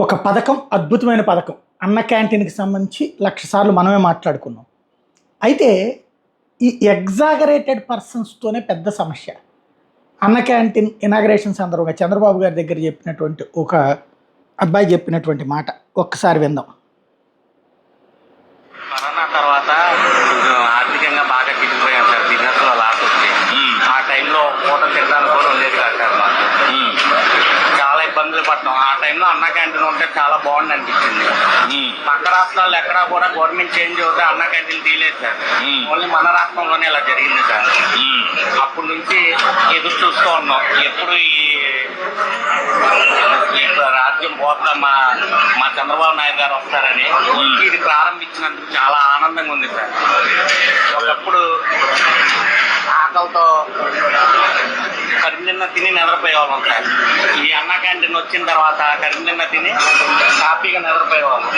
ఒక పథకం, అద్భుతమైన పథకం. అన్న క్యాంటీన్‌కి సంబంధించి 1,00,000 సార్లు మనమే మాట్లాడుకున్నాం. అయితే ఈ ఎగ్జాగరేటెడ్ పర్సన్స్‌తోనే పెద్ద సమస్య. అన్న క్యాంటీన్ ఇనాగరేషన్ సందర్భంగా చంద్రబాబు గారి దగ్గర చెప్పినటువంటి ఒక అబ్బాయి చెప్పినటువంటి మాట ఒక్కసారి విందాం. కరోనా తర్వాత కొంచెం ఆర్థికంగా బాగా చిక్కిపోయాం సార్. బిజినెస్లో లాస్ వచ్చి ఆ టైంలో పూట తినడానికి కూడా ఉండేది కాదు సార్ మాకు. చాలా ఇబ్బందులు పడ్డాం. ఆ టైంలో అన్న క్యాంటీన్ ఉంటే చాలా బాగుంది అనిపించింది. పక్క రాష్ట్రాల్లో ఎక్కడా కూడా గవర్నమెంట్ చేంజ్ అవుతే అన్న క్యాంటీన్ తీయలేదు సార్. ఓన్లీ మన రాష్ట్రంలోనే ఇలా జరిగింది సార్. అప్పటి నుంచి ఎదురు చూస్తూ ఉన్నాం ఎప్పుడు ఈ రాజ్యం పోతా మా చంద్రబాబు నాయుడు గారు వస్తారని. ఇది ప్రారంభించినందుకు చాలా ఆనందంగా ఉంది సార్. ఒకప్పుడు ఆకలితో కరిమిన్న తిని నిద్రపోయేవాళ్ళం సార్. ఈ అన్న క్యాంటీన్ వచ్చిన తర్వాత కరిమిన్న తిని హ్యాపీగా నిద్రపోయేవాళ్ళం.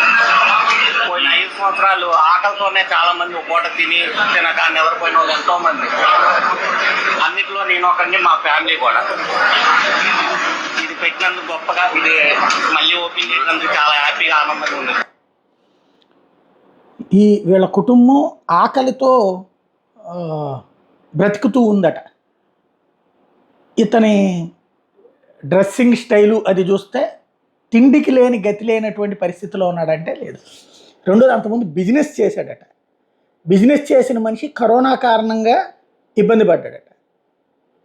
పోయిన 5 సంవత్సరాలు ఆకలితోనే చాలా మంది ఒక పూట తినక నిద్రపోయిన వాళ్ళు ఎంతో మంది. అన్నిట్లో నేను ఒకరిని, మా ఫ్యామిలీ కూడా. ఇది పెట్టినందుకు గొప్పగా, ఇది మళ్ళీ ఓపెన్ చేసినందుకు చాలా హ్యాపీగా ఆనందంగా ఉంది. వీళ్ళ కుటుంబం ఆకలితో బ్రతుకుతూ ఉందట. ఇతని డ్రెస్సింగ్ స్టైలు అది చూస్తే తిండికి లేని గతి లేనటువంటి పరిస్థితిలో ఉన్నాడంటే లేదు. రెండోది, అంతకుముందు బిజినెస్ చేశాడట. బిజినెస్ చేసిన మనిషి కరోనా కారణంగా ఇబ్బంది పడ్డాడట.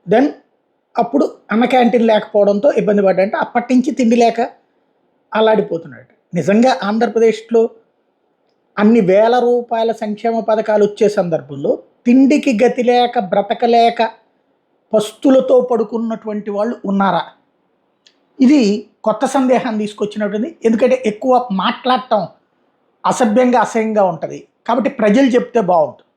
దెన్ అప్పుడు అన్న క్యాంటీన్ లేకపోవడంతో ఇబ్బంది పడ్డాడంటే అప్పటి నుంచి తిండి లేక అల్లాడిపోతున్నాడట. నిజంగా ఆంధ్రప్రదేశ్లో అన్ని వేల రూపాయల సంక్షేమ పథకాలు వచ్చే సందర్భంలో తిండికి గతి లేక బ్రతకలేక పస్తులతో పడుకున్నటువంటి వాళ్ళు ఉన్నారా? ఇది కొత్త సందేహాన్ని తీసుకొచ్చినటువంటి. ఎందుకంటే ఎక్కువ మాట్లాడటం అసభ్యంగా, అసహ్యంగా ఉంటుంది. కాబట్టి ప్రజలు చెప్తే బాగుంటుంది.